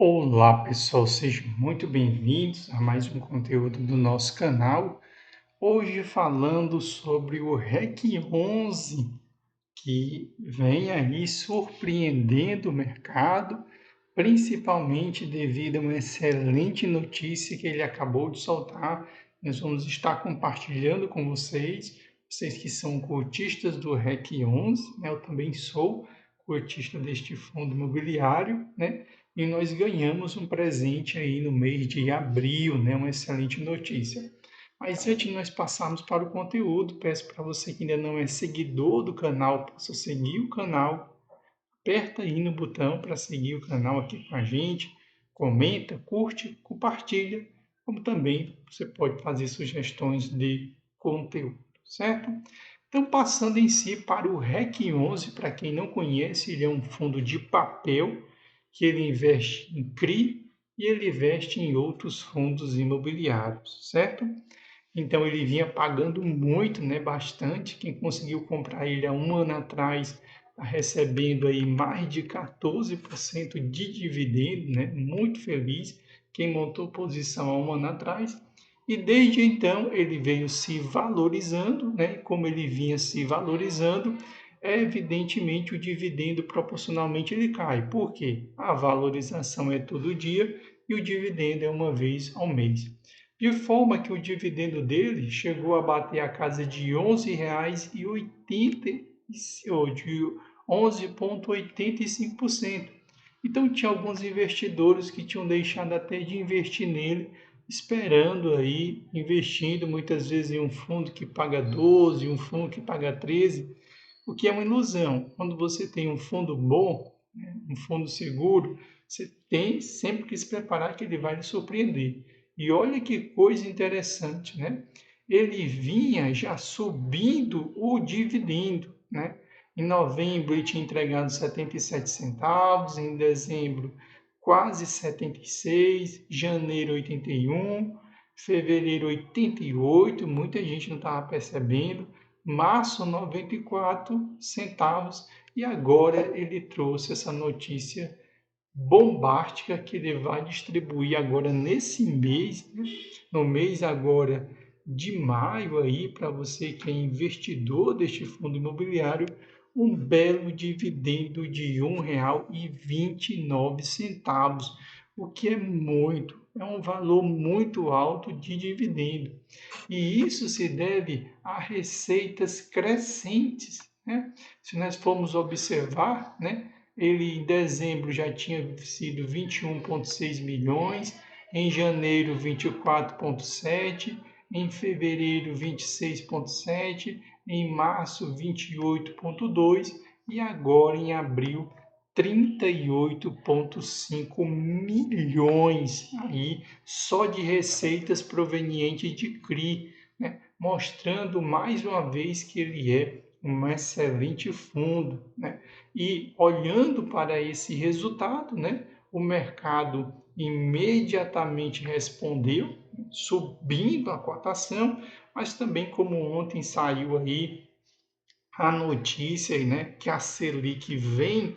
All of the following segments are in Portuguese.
Olá pessoal, sejam muito bem-vindos a mais um conteúdo do nosso canal. Hoje falando sobre o REC 11, que vem aí surpreendendo o mercado, principalmente devido a uma excelente notícia que ele acabou de soltar. Nós vamos estar compartilhando com vocês, vocês que são cotistas do REC 11, né? Eu também sou cotista deste fundo imobiliário, né? E nós ganhamos um presente aí no mês de abril, né? Uma excelente notícia. Mas antes de nós passarmos para o conteúdo, peço para você que ainda não é seguidor do canal, possa seguir o canal. Aperta aí no botão para seguir o canal aqui com a gente, comenta, curte, compartilha, como também você pode fazer sugestões de conteúdo, certo? Então, passando em si para o REC 11, para quem não conhece, ele é um fundo de papel que ele investe em CRI e ele investe em outros fundos imobiliários, certo? Então ele vinha pagando muito, né, bastante. Quem conseguiu comprar ele há um ano atrás está recebendo aí mais de 14% de dividendo, né? Muito feliz quem montou posição há um ano atrás. E desde então ele veio se valorizando, né? Como ele vinha se valorizando, evidentemente o dividendo proporcionalmente ele cai. Por quê? A valorização é todo dia e o dividendo é uma vez ao mês. De forma que o dividendo dele chegou a bater a casa de R$ 11,80, ou de 11,85%. Então tinha alguns investidores que tinham deixado até de investir nele, esperando aí, investindo muitas vezes em um fundo que paga 12, um fundo que paga 13, o que é uma ilusão. Quando você tem um fundo bom, né, um fundo seguro, você tem sempre que se preparar que ele vai lhe surpreender. E olha que coisa interessante, né? Ele vinha já subindo o dividendo, né? Em novembro ele tinha entregado 77 centavos, em dezembro quase 76, janeiro 81, fevereiro 88, muita gente não estava percebendo, março 94 centavos e agora ele trouxe essa notícia bombástica que ele vai distribuir agora nesse mês, né? No mês agora de maio aí para você que é investidor deste fundo imobiliário, um belo dividendo de R$ 1,29, o que é um valor muito alto de dividendo. E isso se deve a receitas crescentes, né? Se nós formos observar, né, ele em dezembro já tinha sido 21,6 milhões, em janeiro 24,7, em fevereiro 26,7, em março 28,2 e agora em abril 38,5 milhões aí só de receitas provenientes de CRI, né? Mostrando mais uma vez que ele é um excelente fundo, né? E olhando para esse resultado, né, o mercado imediatamente respondeu, subindo a cotação, mas também como ontem saiu aí a notícia, né, que a Selic vem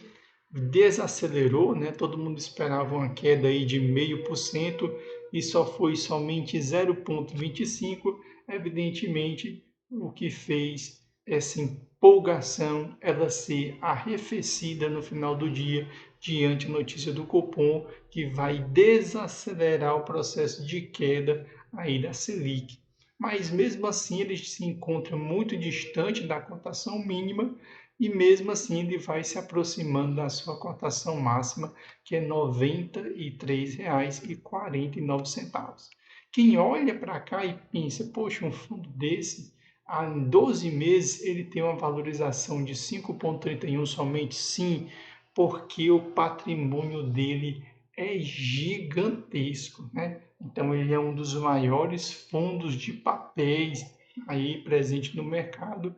desacelerou, né? Todo mundo esperava uma queda aí de 0,5% e só foi somente 0,25%. Evidentemente, o que fez essa empolgação ela ser arrefecida no final do dia diante da notícia do Copom, que vai desacelerar o processo de queda aí da Selic. Mas mesmo assim ele se encontra muito distante da cotação mínima e mesmo assim ele vai se aproximando da sua cotação máxima, que é R$ 93,49. Quem olha para cá e pensa, poxa, um fundo desse, em 12 meses ele tem uma valorização de 5,31 somente? Sim, porque o patrimônio dele é gigantesco, né? Então ele é um dos maiores fundos de papéis aí presente no mercado.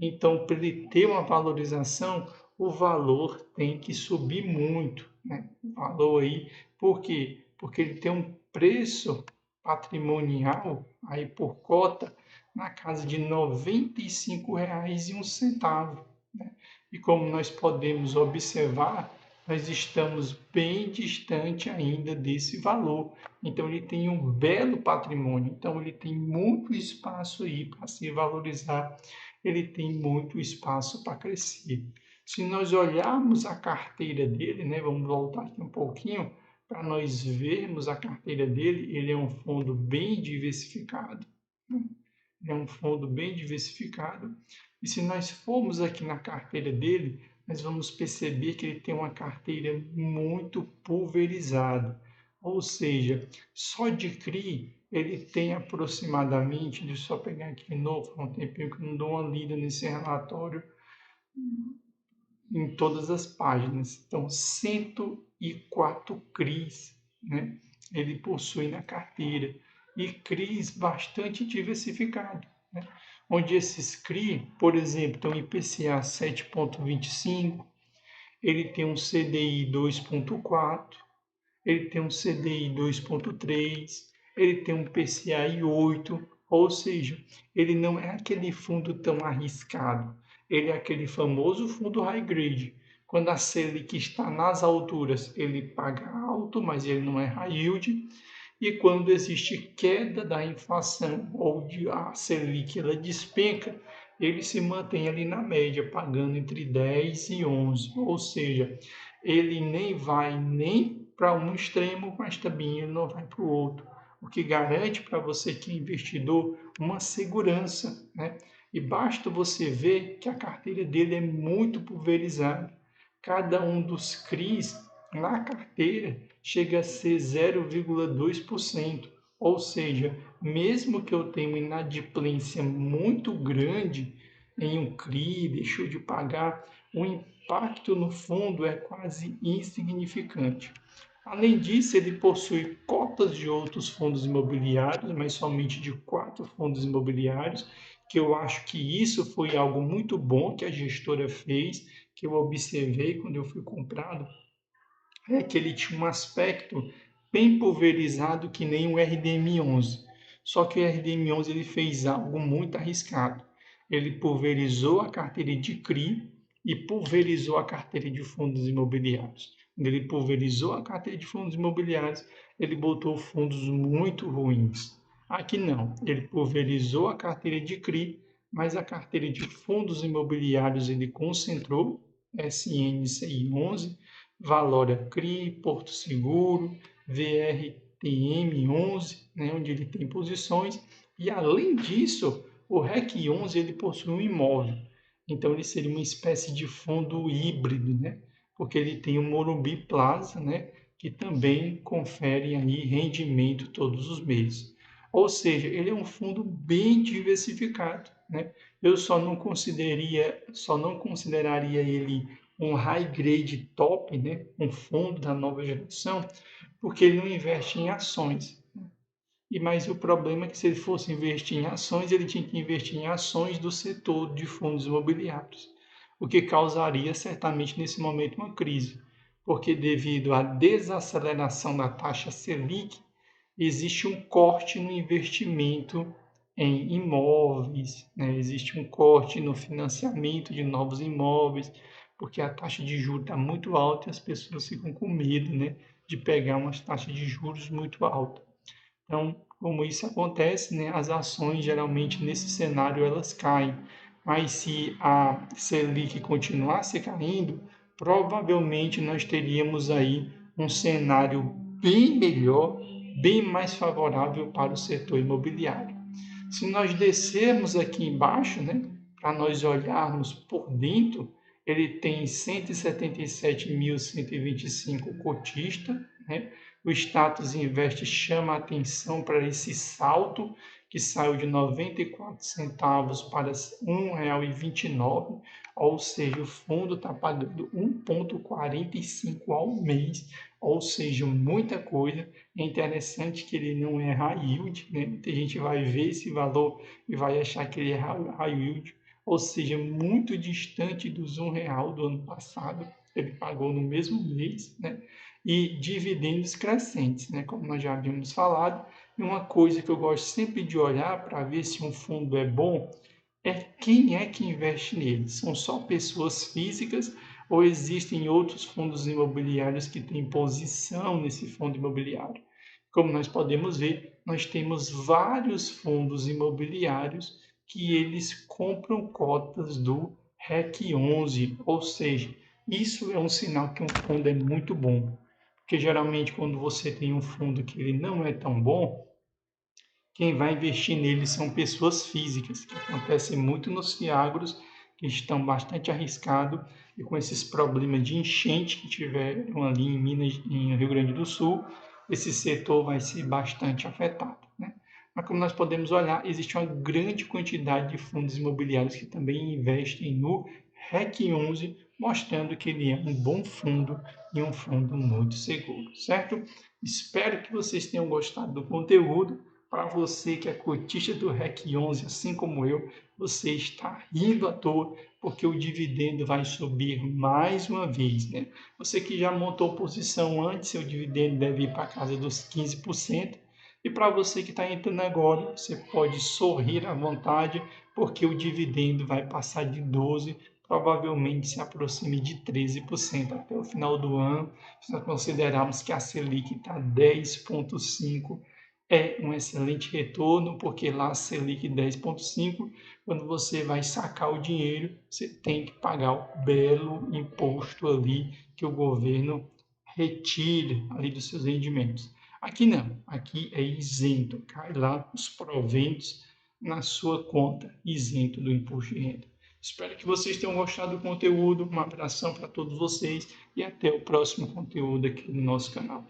Então, para ele ter uma valorização, o valor tem que subir muito, né? O valor aí, por quê? Porque ele tem um preço patrimonial aí por cota na casa de R$ 95,01, né? E como nós podemos observar, nós estamos bem distante ainda desse valor. Então, ele tem um belo patrimônio. Então, ele tem muito espaço aí para se valorizar, ele tem muito espaço para crescer. Se nós olharmos a carteira dele, né, vamos voltar aqui um pouquinho, para nós vermos a carteira dele, ele é um fundo bem diversificado, né? É um fundo bem diversificado. E se nós formos aqui na carteira dele, nós vamos perceber que ele tem uma carteira muito pulverizada. Ou seja, só de CRI ele tem aproximadamente, deixa eu só pegar aqui de novo, há um tempinho que eu não dou uma lida nesse relatório, em todas as páginas. Então, 104 CRIs, né, ele possui na carteira, e CRIs bastante diversificado, né, onde esses CRI, por exemplo, tem um IPCA 7,25, ele tem um CDI 2,4, ele tem um CDI 2,3, ele tem um PCI 8, ou seja, ele não é aquele fundo tão arriscado, ele é aquele famoso fundo high grade. Quando a Selic está nas alturas, ele paga alto, mas ele não é high yield. E quando existe queda da inflação ou a Selic ela despenca, ele se mantém ali na média, pagando entre 10 e 11, ou seja, ele nem vai nem para um extremo, mas também ele não vai para o outro, o que garante para você que é investidor uma segurança, né? E basta você ver que a carteira dele é muito pulverizada. Cada um dos CRIs na carteira chega a ser 0,2%, ou seja, mesmo que eu tenha uma inadimplência muito grande em um CRI, deixou de pagar, o impacto no fundo é quase insignificante. Além disso, ele possui cotas de outros fundos imobiliários, mas somente de 4 fundos imobiliários, que eu acho que isso foi algo muito bom que a gestora fez, que eu observei quando eu fui comprado, é que ele tinha um aspecto bem pulverizado que nem o RDM11. Só que o RDM11 ele fez algo muito arriscado. Ele pulverizou a carteira de CRI e pulverizou a carteira de fundos imobiliários. Quando ele pulverizou a carteira de fundos imobiliários, ele botou fundos muito ruins. Aqui não, ele pulverizou a carteira de CRI, mas a carteira de fundos imobiliários ele concentrou, SNCI 11, Valora CRI, Porto Seguro, VRTM 11, né, onde ele tem posições, e além disso, o REC 11 ele possui um imóvel, então ele seria uma espécie de fundo híbrido, né, porque ele tem o Morumbi Plaza, né, que também confere aí rendimento todos os meses. Ou seja, ele é um fundo bem diversificado, né? Eu só não consideraria ele um high grade top, né, um fundo da nova geração, porque ele não investe em ações. E mais o problema é que se ele fosse investir em ações, ele tinha que investir em ações do setor de fundos imobiliários, o que causaria certamente nesse momento uma crise, porque devido à desaceleração da taxa Selic, existe um corte no investimento em imóveis, né? Existe um corte no financiamento de novos imóveis, porque a taxa de juros está muito alta e as pessoas ficam com medo, né, de pegar uma taxa de juros muito alta. Então, como isso acontece, né, as ações geralmente nesse cenário elas caem. Mas se a Selic continuasse caindo, provavelmente nós teríamos aí um cenário bem melhor, bem mais favorável para o setor imobiliário. Se nós descermos aqui embaixo, né, para nós olharmos por dentro, ele tem 177.125 cotistas, né? O Status Invest chama a atenção para esse salto que saiu de 94 centavos para R$ 1,29, ou seja, o fundo está pagando 1,45 ao mês, ou seja, muita coisa. É interessante que ele não é high yield, né? Muita gente vai ver esse valor e vai achar que ele é high yield, ou seja, muito distante dos R$ 1 do ano passado, ele pagou no mesmo mês, né? E dividendos crescentes, né? Como nós já havíamos falado. E uma coisa que eu gosto sempre de olhar para ver se um fundo é bom é quem é que investe nele. São só pessoas físicas ou existem outros fundos imobiliários que têm posição nesse fundo imobiliário. Como nós podemos ver, nós temos vários fundos imobiliários que eles compram cotas do REC 11, ou seja, isso é um sinal que um fundo é muito bom, porque geralmente quando você tem um fundo que ele não é tão bom, quem vai investir nele são pessoas físicas, que acontece muito nos fiagros, que estão bastante arriscados e com esses problemas de enchente que tiveram ali em Minas, em Rio Grande do Sul, esse setor vai ser bastante afetado, né? Mas como nós podemos olhar, existe uma grande quantidade de fundos imobiliários que também investem no REC 11, mostrando que ele é um bom fundo e um fundo muito seguro, certo? Espero que vocês tenham gostado do conteúdo. Para você que é cotista do REC 11, assim como eu, você está rindo à toa, porque o dividendo vai subir mais uma vez, né? Você que já montou posição antes, seu dividendo deve ir para casa dos 15%. E para você que está entrando agora, você pode sorrir à vontade, porque o dividendo vai passar de 12%, provavelmente se aproxime de 13% até o final do ano. Se nós considerarmos que a Selic está 10,5%, é um excelente retorno, porque lá a Selic 10,5, quando você vai sacar o dinheiro, você tem que pagar o belo imposto ali que o governo retira ali dos seus rendimentos. Aqui não, aqui é isento, cai lá os proventos na sua conta, isento do imposto de renda. Espero que vocês tenham gostado do conteúdo, um abração para todos vocês e até o próximo conteúdo aqui no nosso canal.